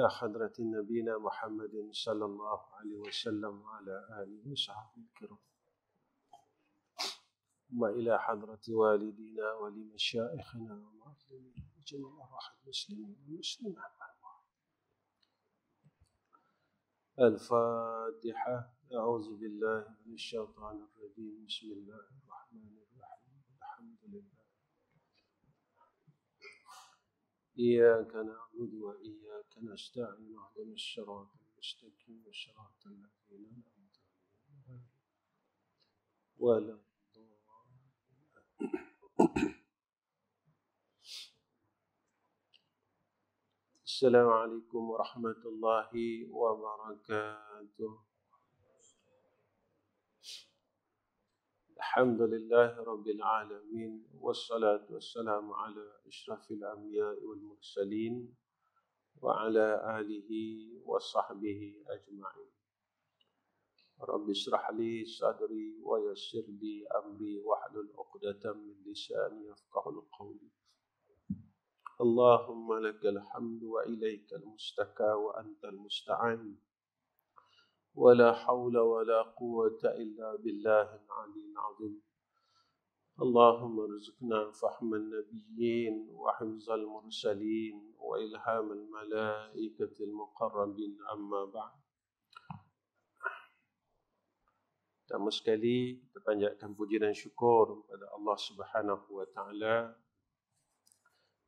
إلى حضرة نبينا محمد صلى الله عليه وسلم وعلى آله وصحبه الكرام وإلى حضرة والدينا ولمشائخنا ومعلمين وجميع أرواح المسلمين والمسلمات. الفاتحة. أعوذ بالله من الشيطان الرجيم. بسم الله الرحمن الرحيم. الحمد لله. إياك نعبد وإياك نستعين. اهدنا الصراط المستقيم صراط الذين أنعمت عليهم ولا السلام عليكم ورحمة الله وبركاته. الحمد لله رب العالمين والصلاة والسلام على أشرف الأنبياء والمرسلين وعلى آله وصحبه أجمعين. رب اشرح لي صدري ويسر لي أمري واحلل عقدة من لساني يفقهوا قولي. اللهم لك الحمد وإليك المشتكى وأنت المستعان ولا حول ولا قوة إلا بالله العلي العظيم. اللهم ارزقنا فهم النبيين وحفظ المرسلين وإلهام الملائكة المقربين. أما بعد. Pertama sekali kita panjatkan puji dan syukur kepada Allah Subhanahu wa taala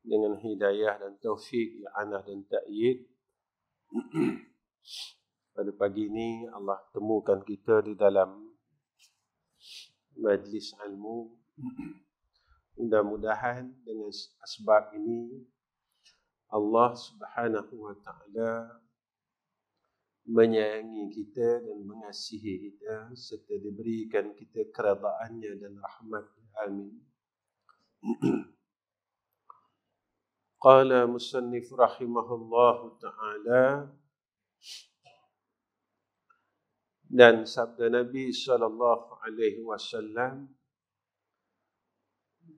dengan hidayah dan taufik, i'anah dan ta'yid. Pada pagi ini Allah temukan kita di dalam majlis ilmu. Mudah-mudahan dengan asbab ini Allah Subhanahu wa taala menyayangi kita dan mengasihi kita serta diberikan kita keredaannya dan rahmatnya. Amin. Qala musannif rahimahullahu ta'ala, dan sabda Nabi sallallahu alaihi wasallam,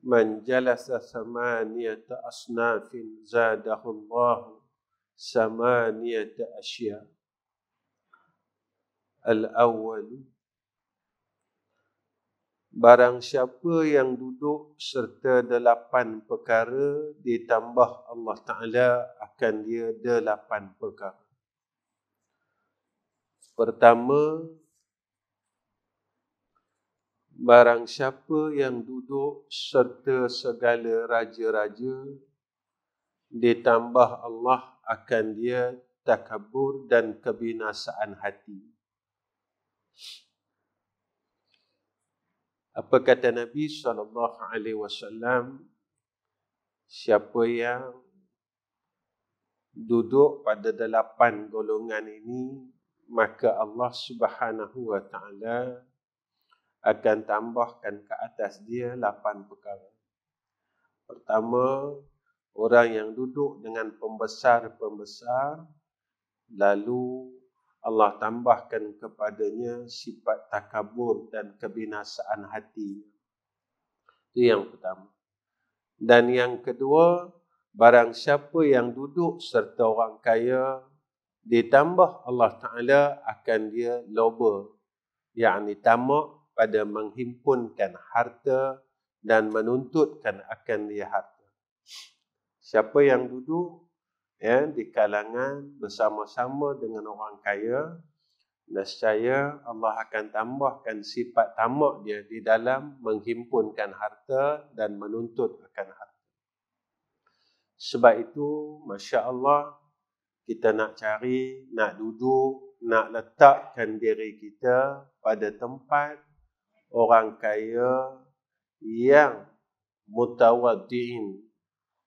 man jalasa thamaniyata asnafin zadahullahu samaniyata asya. Al-awwal, barang siapa yang duduk serta 8 perkara, ditambah Allah Ta'ala akan dia 8 perkara. Pertama, barang siapa yang duduk serta segala raja-raja, ditambah Allah akan dia takabur dan kebinasaan hati. Apa kata Nabi SAW? Siapa yang duduk pada 8 golongan ini, maka Allah Subhanahu wa taala akan tambahkan ke atas dia 8 perkara. Pertama, orang yang duduk dengan pembesar-pembesar, lalu Allah tambahkan kepadanya sifat takabur dan kebinasaan hati. Itu yang pertama. Dan yang kedua, barang siapa yang duduk serta orang kaya, ditambah Allah Ta'ala akan dia loba, yakni tamak pada menghimpunkan harta dan menuntutkan akan dia harta. Siapa yang duduk di kalangan bersama-sama dengan orang kaya, nescaya Allah akan tambahkan sifat tamak dia di dalam menghimpunkan harta dan menuntut akan harta. Sebab itu, Masya Allah, kita nak cari, nak duduk, nak letakkan diri kita pada tempat orang kaya yang mutawaddi'in,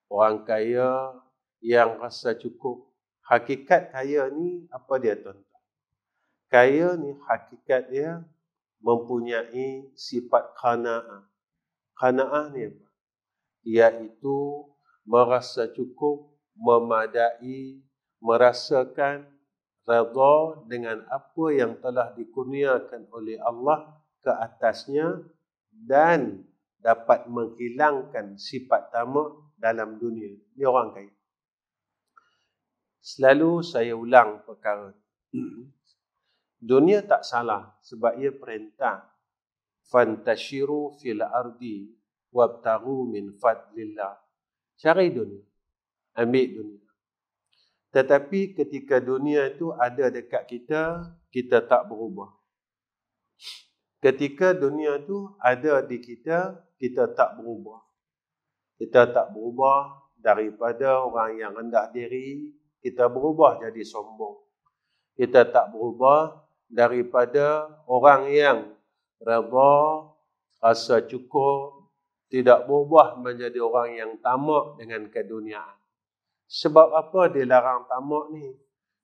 orang kaya yang rasa cukup. Hakikat kaya ni apa dia tuan-tuan? Kaya ni hakikat dia mempunyai sifat qanaah. Qanaah ni apa? Iaitu merasa cukup, memadai, merasakan redha dengan apa yang telah dikurniakan oleh Allah ke atasnya dan dapat menghilangkan sifat tamak dalam dunia. Ini orang kaya. Selalu saya ulang perkara. Dunia tak salah sebab ia perintah. Fantashiru fil ardi wabtaghu min fadlillah. Cari dunia. Ambil dunia. Tetapi ketika dunia itu ada dekat kita, kita tak berubah. Ketika dunia itu ada di kita, kita tak berubah. Kita tak berubah daripada orang yang rendah diri, kita berubah jadi sombong. Kita tak berubah daripada orang yang redha, rasa cukup, tidak berubah menjadi orang yang tamak dengan keduniaan. Sebab apa dilarang tamak ni?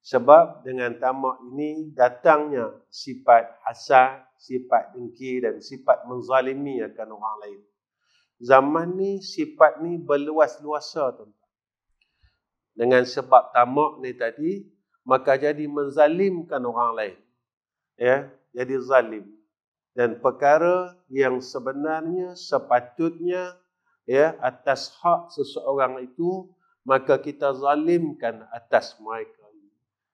Sebab dengan tamak ini datangnya sifat hasad, sifat dengki dan sifat menzalimi akan orang lain. Zaman ni sifat ni berluas-luasa, tuan. Dengan sebab tamak ni tadi, maka jadi menzalimkan orang lain. Ya, jadi zalim. Dan perkara yang sebenarnya sepatutnya ya atas hak seseorang itu, maka kita zalimkan atas mereka.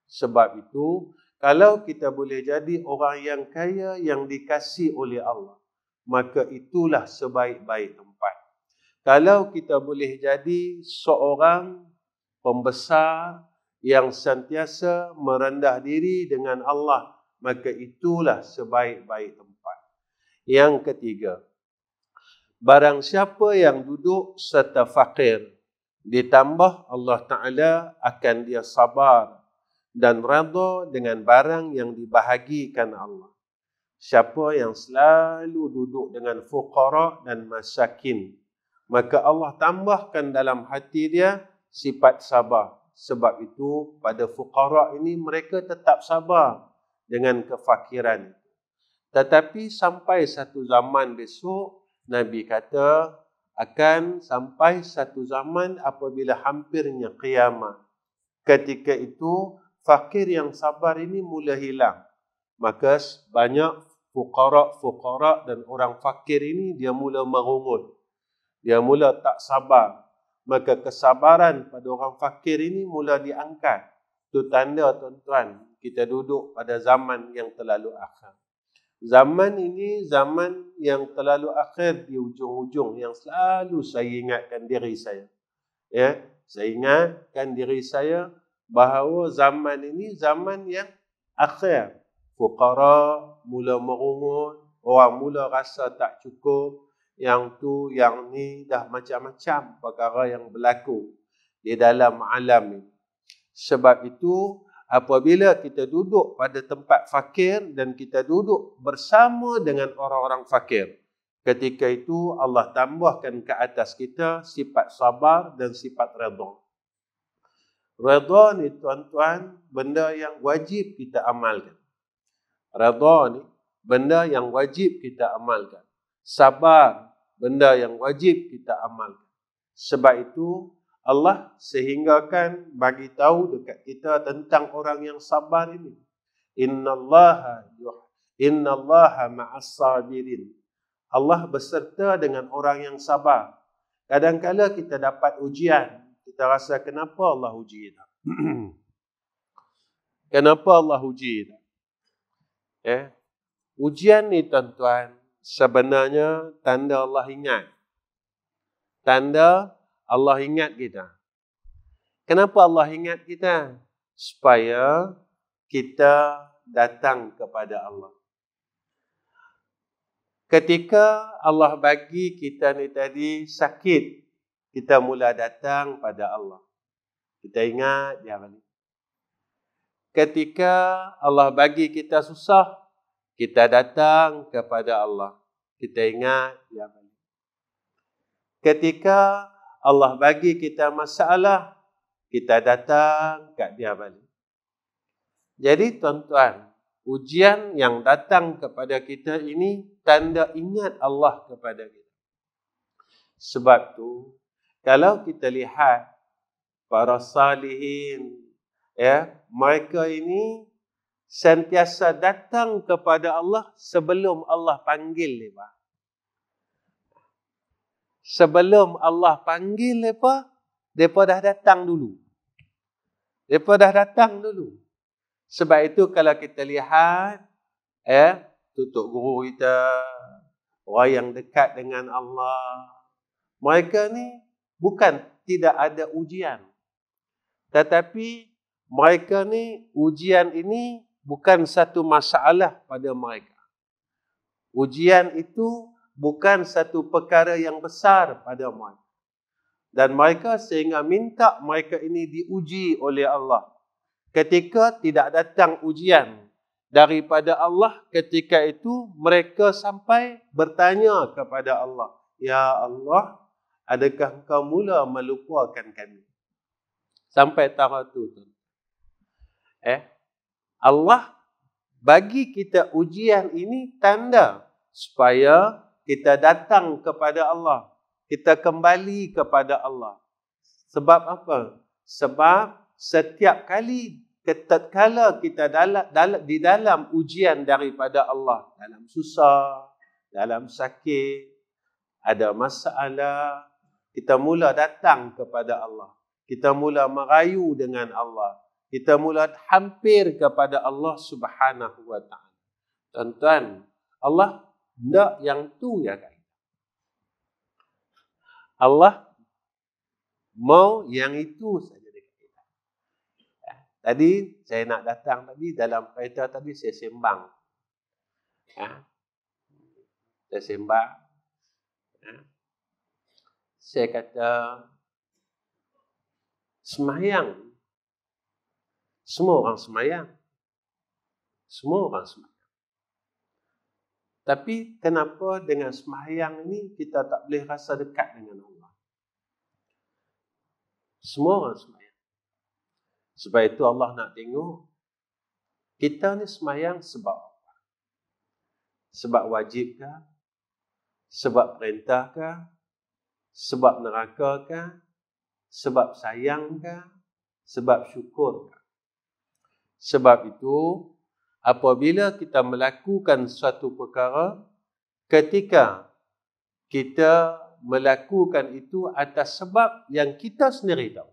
Sebab itu, kalau kita boleh jadi orang yang kaya yang dikasihi oleh Allah, maka itulah sebaik-baik tempat. Kalau kita boleh jadi seorang pembesar yang sentiasa merendah diri dengan Allah, maka itulah sebaik-baik tempat. Yang ketiga, barang siapa yang duduk serta fakir, ditambah Allah Ta'ala akan dia sabar dan redha dengan barang yang dibahagikan Allah. Siapa yang selalu duduk dengan fuqara dan masakin, maka Allah tambahkan dalam hati dia sifat sabar. Sebab itu pada fuqara ini mereka tetap sabar dengan kefakiran. Tetapi sampai satu zaman besok, Nabi kata akan sampai satu zaman apabila hampirnya kiamat. Ketika itu fakir yang sabar ini mula hilang. Maka banyak fuqara dan orang fakir ini dia mula merungut. Dia mula tak sabar. Maka kesabaran pada orang fakir ini mula diangkat. Itu tanda, tuan-tuan, kita duduk pada zaman yang terlalu akhir. Zaman ini zaman yang terlalu akhir di ujung-ujung, yang selalu saya ingatkan diri saya. Ya, saya ingatkan diri saya bahawa zaman ini zaman yang akhir. Fuqara mula merungut, orang mula rasa tak cukup, yang tu, yang ni, dah macam-macam perkara yang berlaku di dalam alam ini. Sebab itu, apabila kita duduk pada tempat fakir dan kita duduk bersama dengan orang-orang fakir, ketika itu Allah tambahkan ke atas kita sifat sabar dan sifat redha. Redha ni, tuan-tuan, benda yang wajib kita amalkan. Redha ni benda yang wajib kita amalkan. Sabar, benda yang wajib kita amalkan. Sebab itu Allah sehinggakan bagi tahu dekat kita tentang orang yang sabar ini. Innallaha ma'as sabirin. Allah beserta dengan orang yang sabar. Kadang-kala kita dapat ujian, kita rasa kenapa Allah uji kita? Kenapa Allah uji kita? Ujian ni, tuan-tuan, sebenarnya tanda Allah ingat. Tanda Allah ingat kita. Kenapa Allah ingat kita? Supaya kita datang kepada Allah. Ketika Allah bagi kita ni tadi sakit, kita mula datang pada Allah. Kita ingat dia balik. Ketika Allah bagi kita susah, kita datang kepada Allah. Kita ingat dia balik. Ketika Allah bagi kita masalah, kita datang kat dia balik. Jadi, tuan-tuan, ujian yang datang kepada kita ini tanda ingat Allah kepada kita. Sebab tu, kalau kita lihat para salihin, mereka ini sentiasa datang kepada Allah sebelum Allah panggil mereka. Sebelum Allah panggil mereka dah datang dulu. Mereka dah datang dulu. Sebab itu kalau kita lihat, tutuk guru kita, orang yang dekat dengan Allah, mereka ni bukan tidak ada ujian. Tetapi mereka ni, ujian ini bukan satu masalah pada mereka. Ujian itu bukan satu perkara yang besar pada mereka. Dan mereka sehingga minta mereka ini diuji oleh Allah. Ketika tidak datang ujian daripada Allah, ketika itu mereka sampai bertanya kepada Allah, Ya Allah, adakah engkau mula melupakan kami? Sampai tahap itu. Allah bagi kita ujian ini tanda supaya kita datang kepada Allah. Kita kembali kepada Allah. Sebab apa? Sebab setiap kali tatkala kita di dalam ujian daripada Allah, dalam susah, dalam sakit, ada masalah, kita mula datang kepada Allah. Kita mula merayu dengan Allah. Kita mula hampir kepada Allah Subhanahu wa ta'ala. Tuan-tuan, Allah tidak yang tu ya kan? Allah mau yang itu saja dekat kita. Tadi saya nak datang tadi dalam kereta tadi saya sembang. Saya sembang. Saya kata semayang. Semua orang semayang. Semua orang semayang. Tapi kenapa dengan semayang ni kita tak boleh rasa dekat dengan Allah? Semua orang semayang. Sebab itu Allah nak tengok kita ni semayang sebab apa? Sebab wajib kah? Sebab perintah kah? Sebab neraka kah? Sebab sayang kah? Sebab syukur kah? Sebab itu apabila kita melakukan suatu perkara, ketika kita melakukan itu atas sebab yang kita sendiri tahu,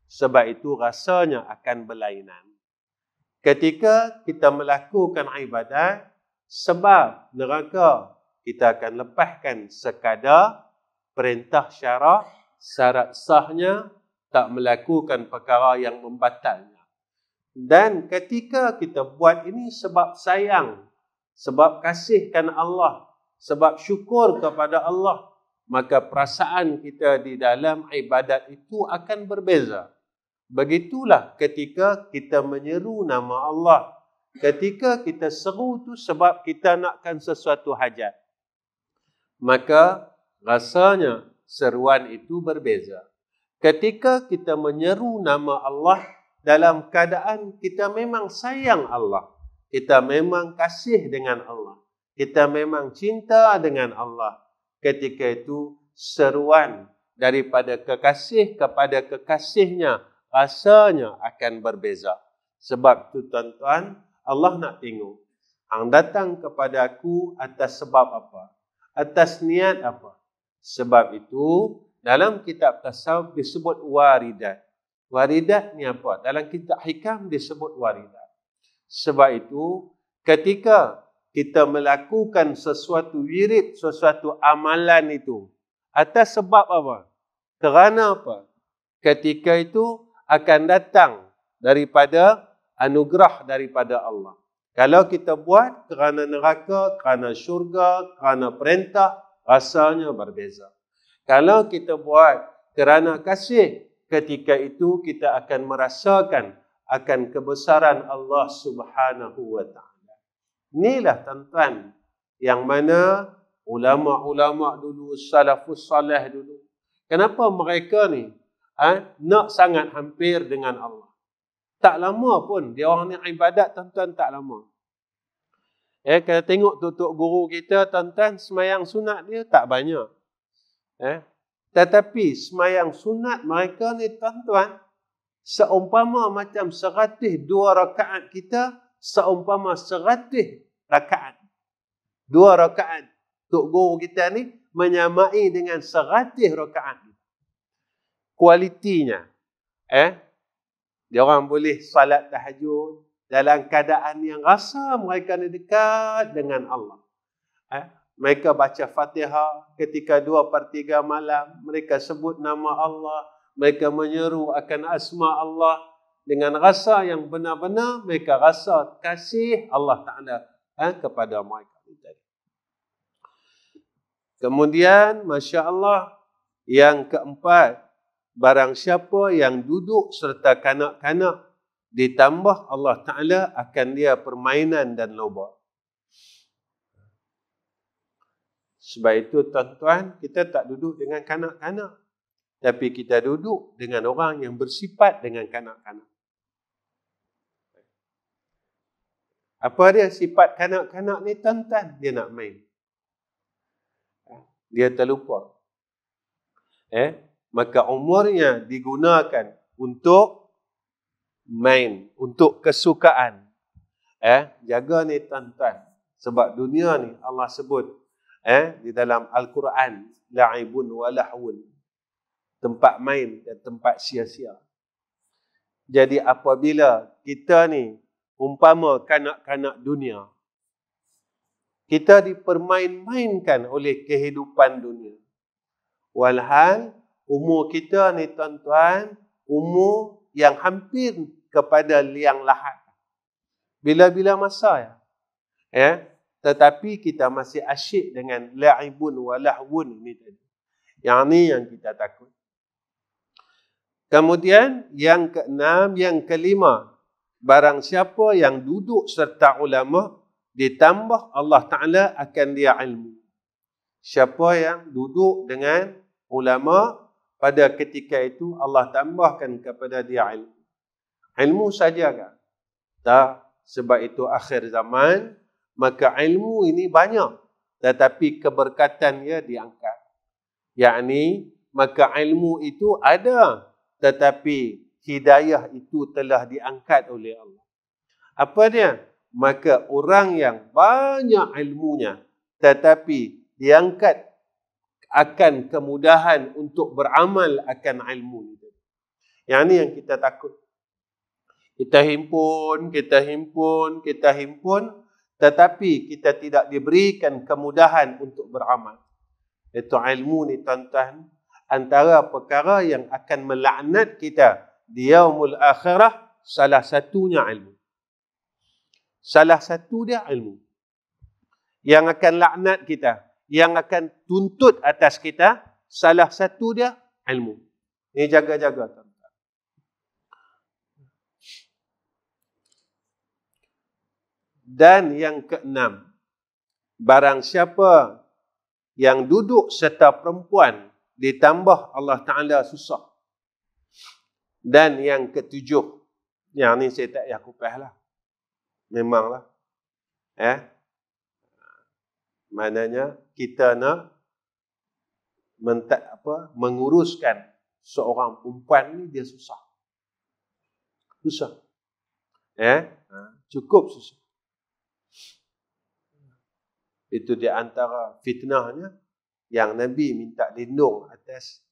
sebab itu rasanya akan berlainan. Ketika kita melakukan ibadat, sebab neraka, kita akan lepaskan sekadar perintah syarak, syarat sahnya, tak melakukan perkara yang membatalnya. Dan ketika kita buat ini sebab sayang, sebab kasihkan Allah, sebab syukur kepada Allah, maka perasaan kita di dalam ibadat itu akan berbeza. Begitulah ketika kita menyeru nama Allah. Ketika kita seru itu sebab kita nakkan sesuatu hajat, maka rasanya seruan itu berbeza. Ketika kita menyeru nama Allah dalam keadaan kita memang sayang Allah, kita memang kasih dengan Allah, kita memang cinta dengan Allah, ketika itu seruan daripada kekasih kepada kekasihnya rasanya akan berbeza. Sebab itu tuan-tuan, Allah nak tengok hang datang kepada aku atas sebab apa? Atas niat apa? Sebab itu dalam kitab tasawuf disebut waridat. Waridat ni apa? Dalam kitab hikam disebut waridat. Sebab itu ketika kita melakukan sesuatu wirid, sesuatu amalan itu atas sebab apa? Kerana apa? Ketika itu akan datang daripada anugerah daripada Allah. Kalau kita buat kerana neraka, kerana syurga, kerana perintah, rasanya berbeza. Kalau kita buat kerana kasih, ketika itu kita akan merasakan akan kebesaran Allah Subhanahu wa ta'ala. Inilah tuan-tuan yang mana ulama-ulama dulu, salafus salih dulu, kenapa mereka ni nak sangat hampir dengan Allah? Tak lama pun dia orang ni ibadat, tuan-tuan, tak lama. Kalau tengok tutuk guru kita, tuan-tuan, semayang sunat dia tak banyak. Tetapi semayang sunat mereka ni, tuan-tuan, seumpama macam 102 rakaat kita, seumpama 100 rakaat. 2 rakaat tuk guru kita ni menyamai dengan 100 rakaat. Kualitinya. Dia orang boleh salat tahajud dalam keadaan yang rasa mereka ni dekat dengan Allah. Mereka baca Fatihah ketika 2/3 malam. Mereka sebut nama Allah. Mereka menyeru akan asma Allah. Dengan rasa yang benar-benar mereka rasa kasih Allah Ta'ala kepada mereka. Kemudian, Masya Allah, yang keempat, barang siapa yang duduk serta kanak-kanak, ditambah Allah Ta'ala akan dia permainan dan loba. Sebab itu tuan-tuan, kita tak duduk dengan kanak-kanak. Tapi kita duduk dengan orang yang bersifat dengan kanak-kanak. Apa dia sifat kanak-kanak ni tuan-tuan? Dia nak main. Dia terlupa. Maka umurnya digunakan untuk main, untuk kesukaan. Jaga ni tuan-tuan. Sebab dunia ni Allah sebut di dalam Al-Quran, la'ibun wa lahwun, tempat main dan tempat sia-sia. Jadi apabila kita ni umpama kanak-kanak dunia, kita dipermain-mainkan oleh kehidupan dunia. Walhal umur kita ni tuan-tuan, umur yang hampir kepada liang lahat. Bila-bila masa ya. Tetapi kita masih asyik dengan la'ibun wa lahwun ni tadi. Yang ni yang kita takut. Kemudian yang keenam, yang kelima, barang siapa yang duduk serta ulama, ditambah Allah Ta'ala akan dia ilmu. Siapa yang duduk dengan ulama, pada ketika itu Allah tambahkan kepada dia ilmu. Ilmu saja kan? Tak. Sebab itu akhir zaman, maka ilmu ini banyak, tetapi keberkatannya diangkat. Yakni, maka ilmu itu ada, tetapi hidayah itu telah diangkat oleh Allah. Apa dia? Maka orang yang banyak ilmunya, tetapi diangkat akan kemudahan untuk beramal akan ilmu itu. Yang ni yang kita takut. Kita himpun, tetapi kita tidak diberikan kemudahan untuk beramal. Itu ilmu ni tuan-tuan, antara perkara yang akan melaknat kita di yaumul akhirah, salah satunya ilmu. Salah satu dia ilmu. Yang akan laknat kita, yang akan tuntut atas kita, salah satu dia ilmu. Ini jaga-jaga tuan-tuan. Dan yang keenam, barang siapa yang duduk serta perempuan, ditambah Allah Ta'ala susah. Dan yang ketujuh, yang ni saya tak payah kupas lah. Memanglah. Maknanya kita nak menguruskan seorang perempuan ni, dia susah. Susah. Cukup susah. Itu di antara fitnahnya yang Nabi minta lindung atas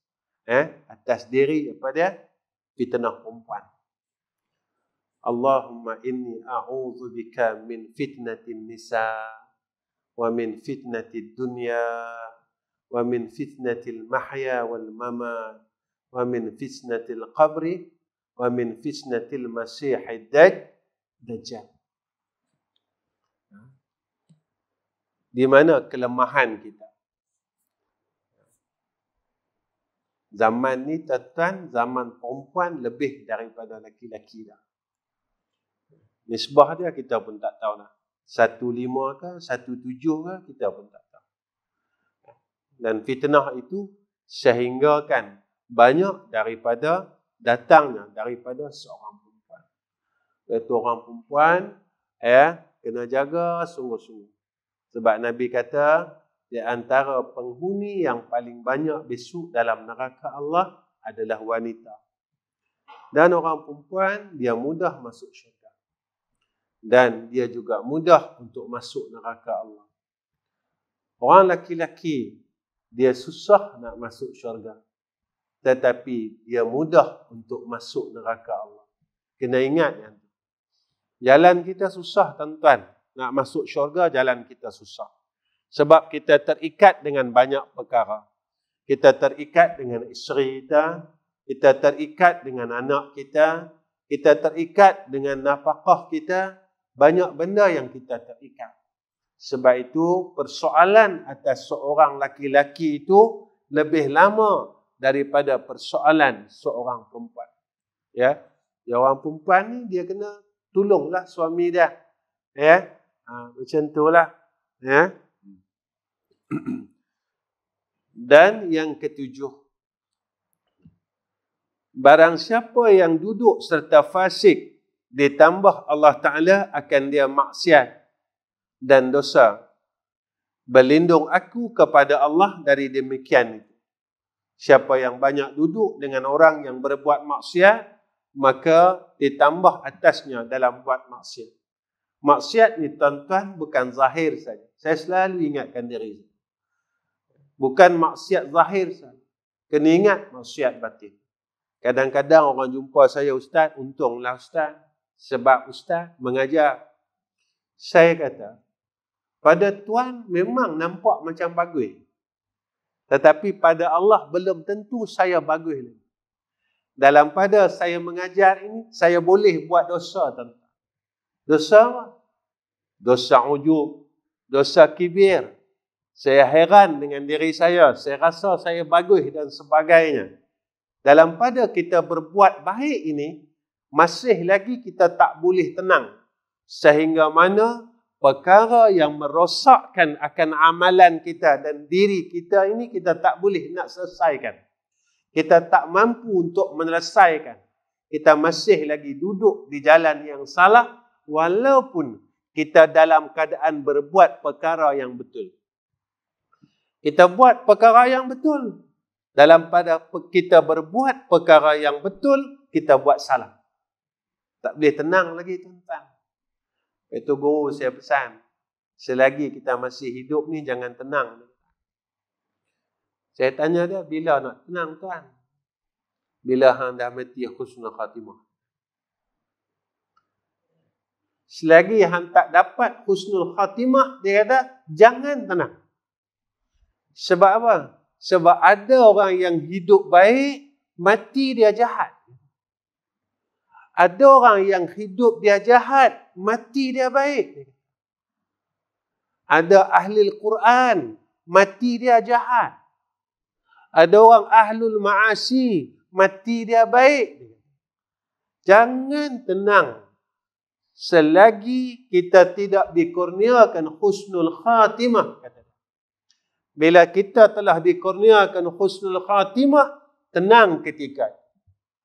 diri apa dia? Fitnah perempuan. Allahumma inni a'udzu bika min fitnatin nisa wa min fitnatid dunya wa min fitnatil mahya wal mamat wa min fitnatil qabri wa min fitnatil masihid dajjal. Di mana kelemahan kita? Zaman ni tuan-tuan, zaman perempuan lebih daripada laki-laki dah. Nisbah dia kita pun tak tahu lah. 1:5 ke, 1:7 ke, kita pun tak tahu. Dan fitnah itu sehinggakan banyak daripada datangnya daripada seorang perempuan. Itu orang perempuan kena jaga sungguh-sungguh. Sebab Nabi kata, di antara penghuni yang paling banyak besok dalam neraka Allah adalah wanita. Dan orang perempuan, dia mudah masuk syurga. Dan dia juga mudah untuk masuk neraka Allah. Orang laki-laki, dia susah nak masuk syurga. Tetapi dia mudah untuk masuk neraka Allah. Kena ingat yang tu. Jalan kita susah, tuan-tuan. Nak masuk syurga, jalan kita susah. Sebab kita terikat dengan banyak perkara. Kita terikat dengan isteri kita terikat dengan anak kita terikat dengan nafkah kita, banyak benda yang kita terikat. Sebab itu, persoalan atas seorang laki-laki itu lebih lama daripada persoalan seorang perempuan. Ya, orang perempuan ni dia kena tolonglah suami dia. Ya, macam itulah. Ya. Dan yang ketujuh, barang siapa yang duduk serta fasik, ditambah Allah Ta'ala akan dia maksiat dan dosa. Berlindung aku kepada Allah dari demikian itu. Siapa yang banyak duduk dengan orang yang berbuat maksiat, maka ditambah atasnya dalam buat maksiat. Maksiat ni tuan-tuan bukan zahir saja. Saya selalu ingatkan diri. Bukan maksiat zahir saja. Kena ingat maksiat batin. Kadang-kadang orang jumpa saya, Ustaz, untunglah Ustaz. Sebab Ustaz mengajar. Saya kata, pada Tuan memang nampak macam bagus. Tetapi pada Allah belum tentu saya bagus. Dalam pada saya mengajar ini, saya boleh buat dosa, tuan-tuan. Dosa apa? Dosa ujub, dosa kibir. Saya heran dengan diri saya rasa saya bagus dan sebagainya. Dalam pada kita berbuat baik ini, masih lagi kita tak boleh tenang. Sehingga mana perkara yang merosakkan akan amalan kita dan diri kita ini kita tak boleh nak selesaikan. Kita tak mampu untuk menyelesaikan. Kita masih lagi duduk di jalan yang salah walaupun kita dalam keadaan berbuat perkara yang betul. Kita buat perkara yang betul. Dalam pada kita berbuat perkara yang betul, kita buat salah. Tak boleh tenang lagi, tuan-tuan. Itu guru saya pesan. Selagi kita masih hidup ni, jangan tenang. Saya tanya dia, bila nak tenang, tuan? Bila hang dah mati husnul khatimah. Selagi hang tak dapat husnul khatimah, dia kata, jangan tenang. Sebab apa? Sebab ada orang yang hidup baik, mati dia jahat. Ada orang yang hidup dia jahat, mati dia baik. Ada ahli Al-Quran, mati dia jahat. Ada orang ahlul ma'asi, mati dia baik. Jangan tenang. Selagi kita tidak dikurniakan husnul khatimah. Bila kita telah dikurniakan husnul khatimah, tenang ketika.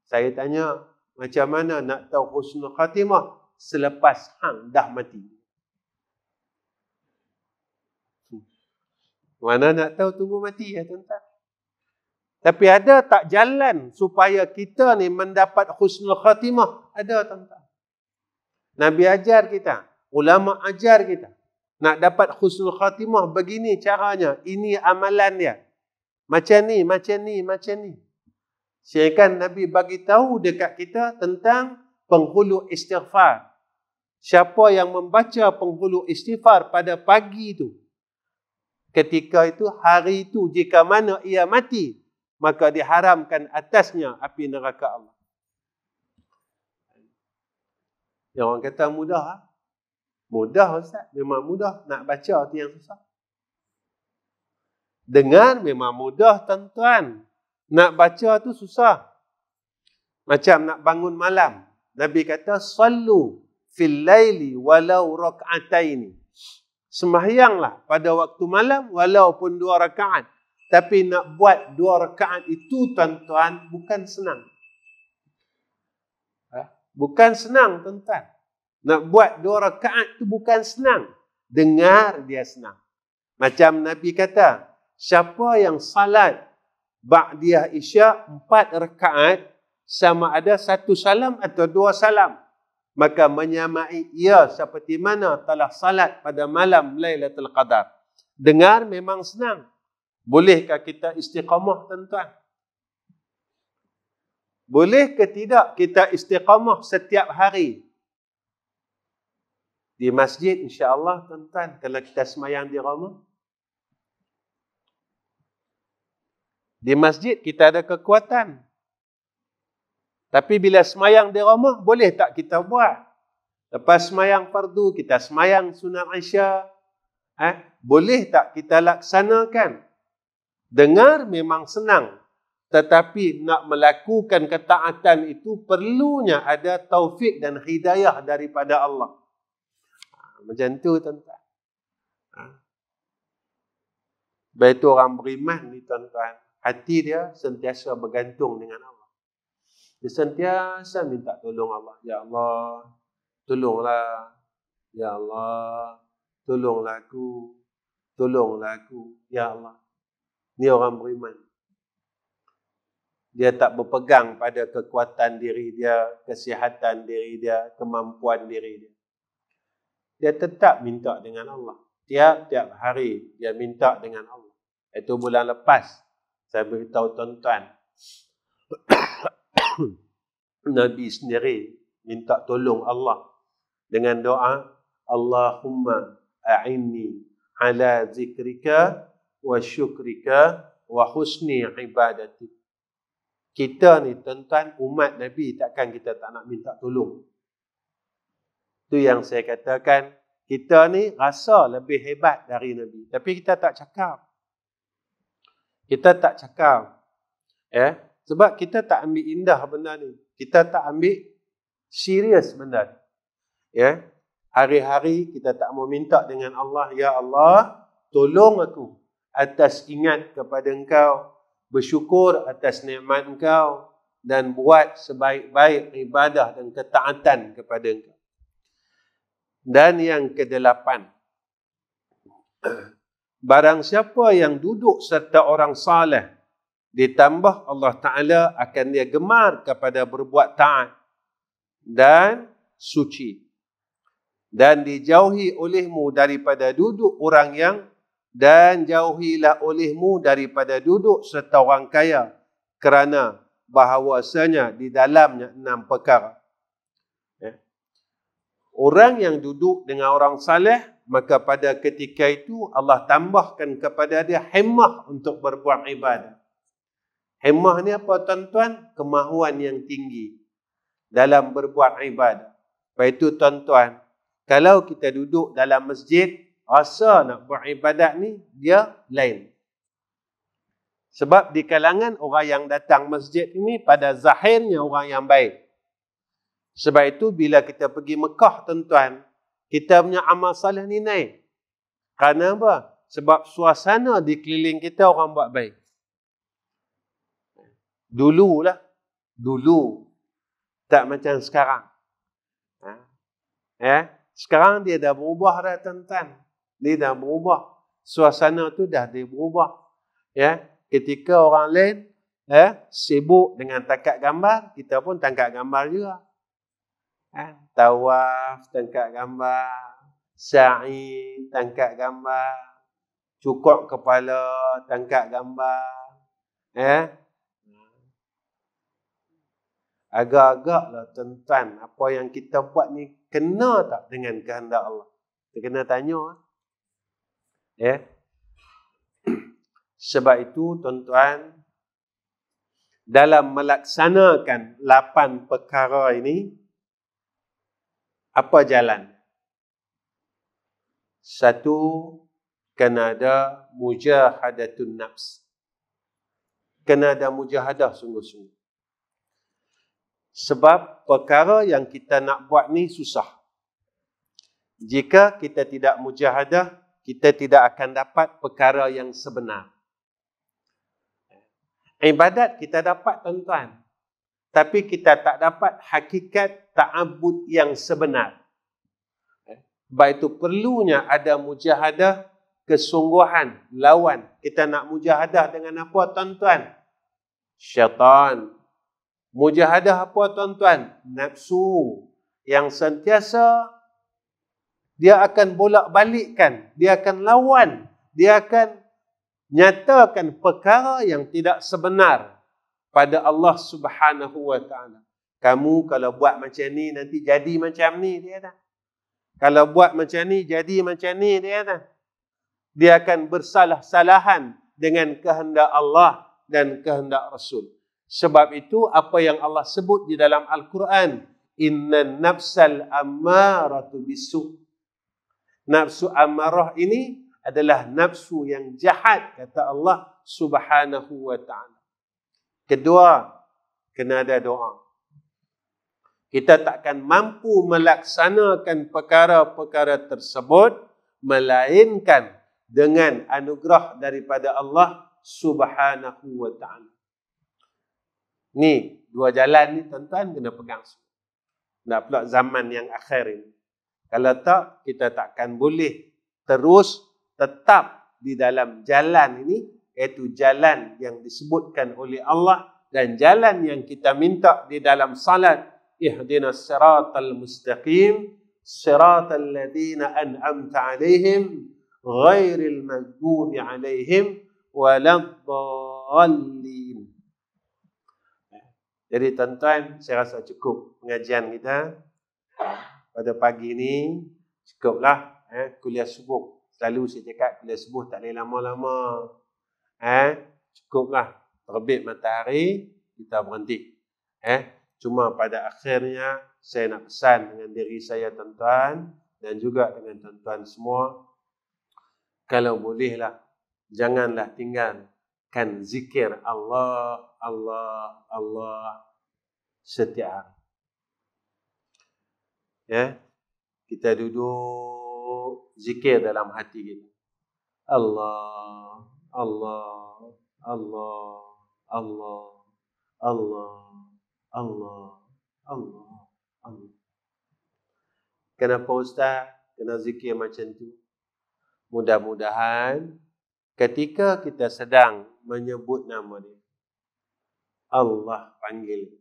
Saya tanya, macam mana nak tahu husnul khatimah selepas hang dah mati? Mana nak tahu tunggu mati ya tuan-tuan? Tapi ada tak jalan supaya kita ni mendapat husnul khatimah? Ada tuan-tuan. Nabi ajar kita, ulama ajar kita. Nak dapat husnul khatimah begini caranya. Ini amalan dia. Macam ni, macam ni, macam ni. Siapkan Nabi bagi tahu dekat kita tentang penghulu istighfar. Siapa yang membaca penghulu istighfar pada pagi itu, ketika itu, hari itu, jika mana ia mati, maka diharamkan atasnya api neraka Allah. Yang orang kata mudah. Mudah Ustaz, memang mudah. Nak baca tu yang susah. Dengar memang mudah tuan-tuan. Nak baca tu susah. Macam nak bangun malam. Nabi kata, sallu fil laili walau rak'ataini. Sembahyanglah pada waktu malam walaupun 2 rakaat. Tapi nak buat 2 rakaat itu tuan-tuan bukan senang. Bukan senang tuan-tuan. Nak buat 2 rakaat itu bukan senang. Dengar dia senang. Macam Nabi kata, siapa yang salat ba'diyah isya 4 rakaat, sama ada 1 salam atau 2 salam, maka menyamai ia seperti mana telah salat pada malam Lailatul Qadar. Dengar memang senang. Bolehkah kita istiqamah tuan-tuan? Boleh ke tidak kita istiqamah setiap hari? Di masjid, insya-Allah tuan-tuan, kalau kita semayang di rumah. Di masjid kita ada kekuatan. Tapi bila semayang di rumah, boleh tak kita buat? Lepas semayang fardu, kita semayang sunat Isya. Boleh tak kita laksanakan? Dengar memang senang. Tetapi nak melakukan ketaatan itu perlunya ada taufik dan hidayah daripada Allah. Macam tu tuan-tuan. Baik orang beriman ni tuan-tuan, hati dia sentiasa bergantung dengan Allah. Dia sentiasa minta tolong Allah. Ya Allah, tolonglah. Ya Allah, tolonglah aku. Tolonglah aku. Ya Allah. Ni orang beriman. Dia tak berpegang pada kekuatan diri dia, kesihatan diri dia, kemampuan diri dia. Dia tetap minta dengan Allah. Tiap-tiap hari dia minta dengan Allah. Itu bulan lepas saya beritahu tuan-tuan. Nabi sendiri minta tolong Allah dengan doa, Allahumma a'inni ala zikrika wa syukrika wa husni ibadati. Kita ni tuan-tuan, umat Nabi, takkan kita tak nak minta tolong. Itu yang saya katakan, kita ni rasa lebih hebat dari Nabi. Tapi kita tak cakap. Kita tak cakap. Sebab kita tak ambil indah benda ni. Kita tak ambil serius benda ni. Hari-hari kita tak mau minta dengan Allah, ya Allah, tolong aku atas ingat kepada Engkau, bersyukur atas nikmat Engkau, dan buat sebaik-baik ibadah dan ketaatan kepada Engkau. Dan yang ke-8, barang siapa yang duduk serta orang saleh, ditambah Allah Ta'ala akan dia gemar kepada berbuat taat dan suci. Dan dijauhi olehmu daripada duduk orang yang, dan jauhilah olehmu daripada duduk serta orang kaya, kerana bahawasanya di dalamnya 6 perkara. Orang yang duduk dengan orang saleh, maka pada ketika itu Allah tambahkan kepada dia himmah untuk berbuat ibadah. Himmah ni apa tuan-tuan? Kemahuan yang tinggi dalam berbuat ibadah. Lepas itu tuan-tuan, kalau kita duduk dalam masjid, rasa nak buat ibadat ni, dia lain. Sebab di kalangan orang yang datang masjid ini, pada zahirnya orang yang baik. Sebab itu bila kita pergi Mekah tuan-tuan, kita punya amal salih ni naik. Kerana apa? Sebab suasana di keliling kita orang buat baik. Dulu. Tak macam sekarang. Sekarang dia dah berubah dah tuan-tuan. Dia dah berubah. Suasana tu dah dia berubah. Ketika orang lain sibuk dengan tangkap gambar, kita pun tangkap gambar juga. Tawaf, tangkap gambar, sa'i, tangkap gambar, cukup kepala, tangkap gambar. Agak-agaklah tuan-tuan, apa yang kita buat ni kena tak dengan kehendak Allah? Kita kena tanya. Sebab itu tuan-tuan, dalam melaksanakan 8 perkara ini, apa jalan? Satu, kena ada mujahadatun nafs. Kena ada mujahadah sungguh-sungguh. Sebab perkara yang kita nak buat ni susah. Jika kita tidak mujahadah, kita tidak akan dapat perkara yang sebenar. Ibadat kita dapat tuan-tuan, tapi kita tak dapat hakikat ta'abbud yang sebenar. Sebab itu perlunya ada mujahadah, kesungguhan, lawan. Kita nak mujahadah dengan apa tuan-tuan? Syaitan. Mujahadah apa tuan-tuan? Nafsu. Yang sentiasa dia akan bolak-balikkan, dia akan lawan, dia akan nyatakan perkara yang tidak sebenar pada Allah Subhanahu wa taala. Kamu kalau buat macam ni nanti jadi macam ni, dia kata. Kalau buat macam ni jadi macam ni, dia kata. Dia akan bersalah-salahan dengan kehendak Allah dan kehendak Rasul. Sebab itu apa yang Allah sebut di dalam Al-Quran, innan nafsal ammaratu bisu. Nafsu amarah ini adalah nafsu yang jahat, kata Allah Subhanahu wa taala. Kedua, kena ada doa. Kita takkan mampu melaksanakan perkara-perkara tersebut melainkan dengan anugerah daripada Allah Subhanahu wa taala. Ni dua jalan ni tuan-tuan kena pegang semua. Tak pula zaman yang akhir ini. Kalau tak, kita takkan boleh terus tetap di dalam jalan ini, iaitu jalan yang disebutkan oleh Allah dan jalan yang kita minta di dalam salat. Ihdinas siratal mustaqim, siratal ladzina an'amta alaihim, ghairil maghdubi alaihim waladdallin. Jadi tuan-tuan, saya rasa cukup pengajian kita pada pagi ini. Cukuplah kuliah subuh. Selalu saya cakap kuliah subuh tak boleh lama-lama. Cukuplah terbit matahari, kita berhenti. Cuma pada akhirnya saya nak pesan dengan diri saya tuan-tuan dan juga dengan tuan-tuan semua, kalau bolehlah janganlah tinggalkan zikir Allah, Allah, Allah setiap hari. Kita duduk zikir dalam hati kita. Allah, Allah, Allah, Allah, Allah, Allah, Allah, Allah. Kenapa Ustaz kena zikir macam tu? Mudah-mudahan ketika kita sedang menyebut nama dia, Allah panggil,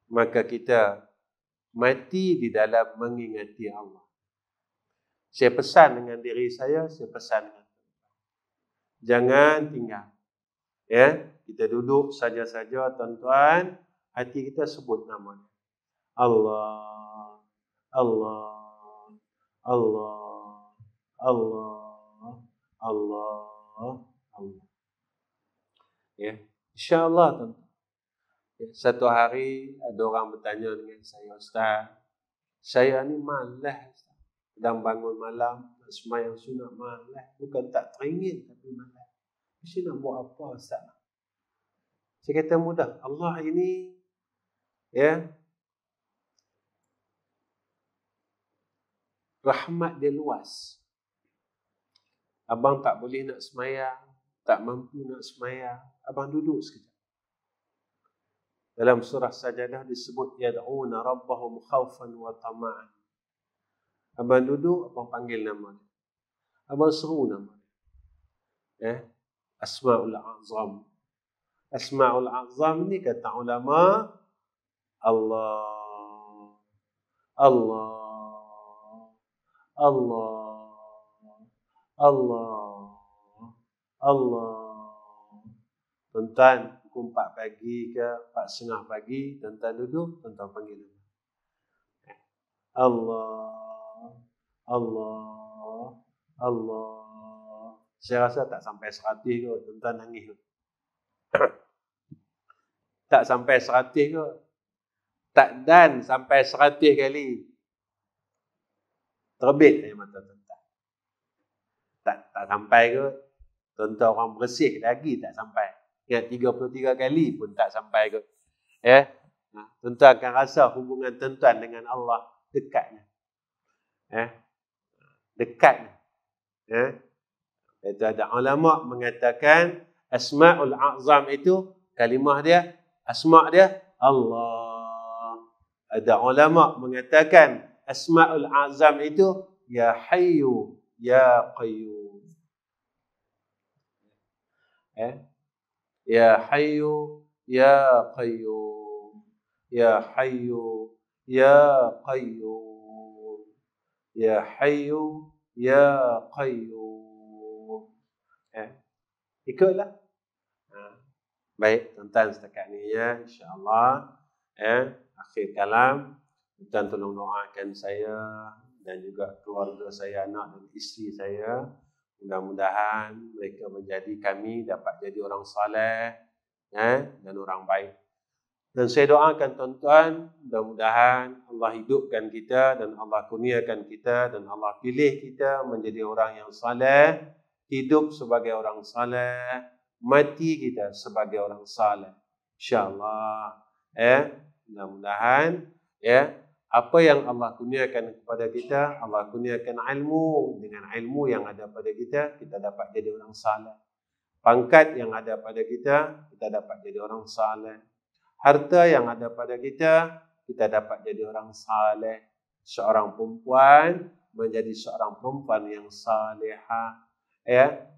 maka kita mati di dalam mengingati Allah. Saya pesan dengan diri saya pesan dengan jangan tinggal. Kita duduk saja-saja tuan-tuan, hati kita sebut nama dia. Allah, Allah, Allah, Allah, Allah, Allah. InsyaAllah tuan-tuan. Satu hari ada orang bertanya dengan saya, Ustaz, saya ni malas. Sedang bangun malam, nak sembahyang sunat malas. Bukan tak teringin, tapi malas. Mesti nak buat apa Ustaz? Saya kata mudah. Allah ini, rahmat dia luas. Abang tak boleh nak sembahyang, tak mampu nak sembahyang, abang duduk sekejap. Dalam surah Sajadah disebut yad'una rabbahum khaufan wa tama'an. Abang duduk, abang panggil nama dia. Abang seru nama dia. Asma'ul A'zam. Asma'ul A'zam ni kata ulama, Allah, Allah, Allah, Allah, Allah. Tuan-tuan, pukul 4 pagi ke 4:30 pagi, tuan-tuan duduk, tuan-tuan panggil nama. Allah, Allah, Allah. Saya rasa tak sampai 100 kot, tuan-tuan nangis kot. Tak sampai 100 kot. Tak dan sampai 100 kali. Terbit dari mata tuan-tuan. Tak sampai kot. Tuan-tuan orang bersih lagi tak sampai. Ingat 33 kali pun tak sampai kot. Tuan-tuan akan rasa hubungan tuan-tuan dengan Allah dekatnya. Dekatnya. Itu ada ulama mengatakan Asma'ul A'zam itu kalimah dia, asma' dia Allah. Ada ulama mengatakan Asma'ul A'zam itu Ya Hayyu Ya Qayyum. Ya Hayyu Ya Qayyum. Ya Hayyu Ya Qayyum. Ya Hayyu Ya Qayyum. Ikutlah. Baik, tuan-tuan setakat ni ya, insya-Allah. Akhir kalam, tuan tolong doakan saya dan juga keluarga saya, anak dan isteri saya. Mudah-mudahan mereka kami dapat jadi orang saleh dan orang baik. Dan saya doakan tuan-tuan, mudah-mudahan Allah hidupkan kita dan Allah kurniakan kita dan Allah pilih kita menjadi orang yang saleh, hidup sebagai orang saleh, mati kita sebagai orang saleh. Insya-Allah. Mudah-mudahan apa yang Allah kurniakan kepada kita, Allah kurniakan ilmu. Dengan ilmu yang ada pada kita dapat jadi orang saleh. Pangkat yang ada pada kita dapat jadi orang saleh. Harta yang ada pada kita dapat jadi orang saleh. Seorang perempuan menjadi seorang perempuan yang salihah.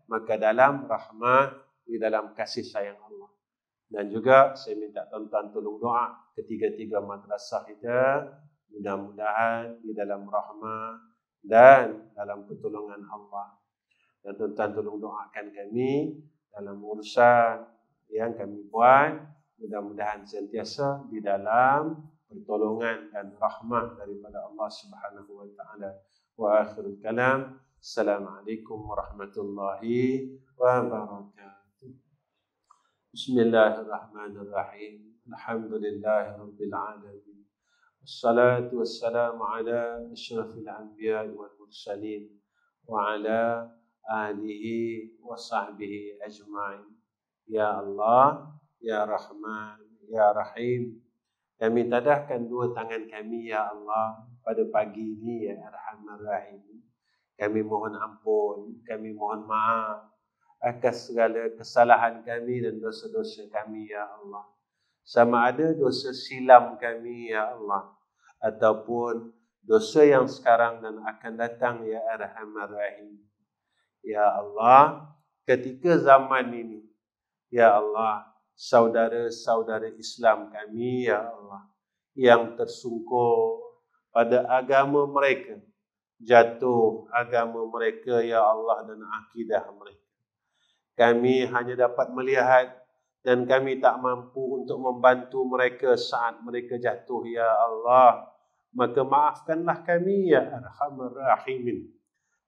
Maka dalam rahmah, di dalam kasih sayang Allah. Dan juga saya minta tuan-tuan tolong doa ketiga-tiga madrasah kita. Mudah-mudahan di dalam rahmah dan dalam pertolongan Allah. Dan tuan-tuan tolong doakan kami dalam urusan yang kami buat. Mudah-mudahan sentiasa di dalam pertolongan dan rahmat daripada Allah Subhanahu wa taala. Wa akhirul kalam. Assalamualaikum warahmatullahi wabarakatuh. Bismillahirrahmanirrahim. Alhamdulillahirabbil alamin. Wassalatu wassalamu ala asyrafil anbiya'i wal mursalin wa ala alihi wa sahbihi ajma'in. Ya Allah, Ya Rahman, Ya Rahim. Kami tadahkan dua tangan kami, Ya Allah, pada pagi ini, Ya Arhamar Rahim. Kami mohon ampun, kami mohon maaf atas segala kesalahan kami dan dosa-dosa kami, Ya Allah. Sama ada dosa silam kami, Ya Allah, ataupun dosa yang sekarang dan akan datang, Ya Arhamar Rahim. Ya Allah, ketika zaman ini, Ya Allah, saudara-saudara Islam kami, Ya Allah, yang tersungkur pada agama mereka, jatuh agama mereka, Ya Allah, dan akidah mereka. Kami hanya dapat melihat dan kami tak mampu untuk membantu mereka saat mereka jatuh, Ya Allah. Maka maafkanlah kami, Ya Arhamar Rahimin.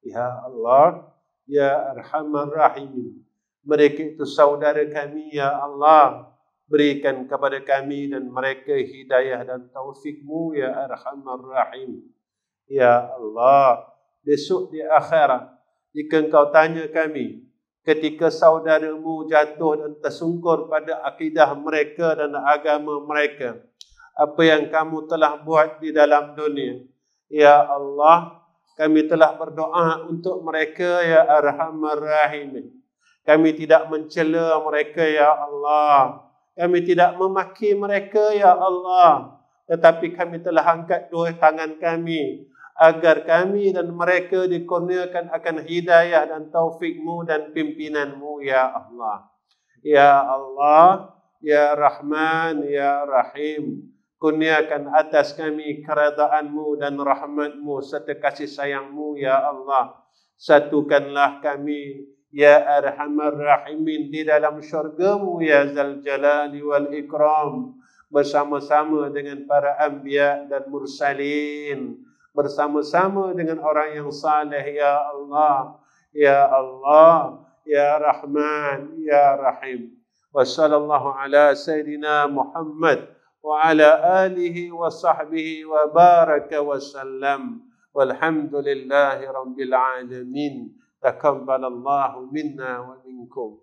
Ya Allah, Ya Arhamar Rahimin. Mereka itu saudara kami, Ya Allah. Berikan kepada kami dan mereka hidayah dan taufik-Mu, Ya Arhamar Rahim. Ya Allah, besok di akhirat, jika Engkau tanya kami, ketika saudaramu jatuh dan tersungkur pada akidah mereka dan agama mereka, apa yang kamu telah buat di dalam dunia, Ya Allah, kami telah berdoa untuk mereka, Ya Arhamar Rahim. Kami tidak mencela mereka, Ya Allah. Kami tidak memaki mereka, Ya Allah. Tetapi kami telah angkat dua tangan kami agar kami dan mereka dikurniakan akan hidayah dan taufik-Mu dan pimpinan-Mu, Ya Allah. Ya Allah, Ya Rahman, Ya Rahim. Kurniakan atas kami keredaan-Mu dan rahmat-Mu serta kasih sayang-Mu, Ya Allah. Satukanlah kami, Ya Arhamar Rahimin, di dalam syurga-Mu, Ya Zal Jalali wal Ikram, bersama-sama dengan para anbiya dan mursalin, bersama-sama dengan orang yang saleh, Ya Allah. Ya Allah, Ya Rahman, Ya Rahim. Wa sallallahu ala Sayyidina Muhammad wa ala alihi wa sahbihi wa baraka wa sallam. Walhamdulillahi Rabbil Alamin. Taqabbalallahu minna wa minkum.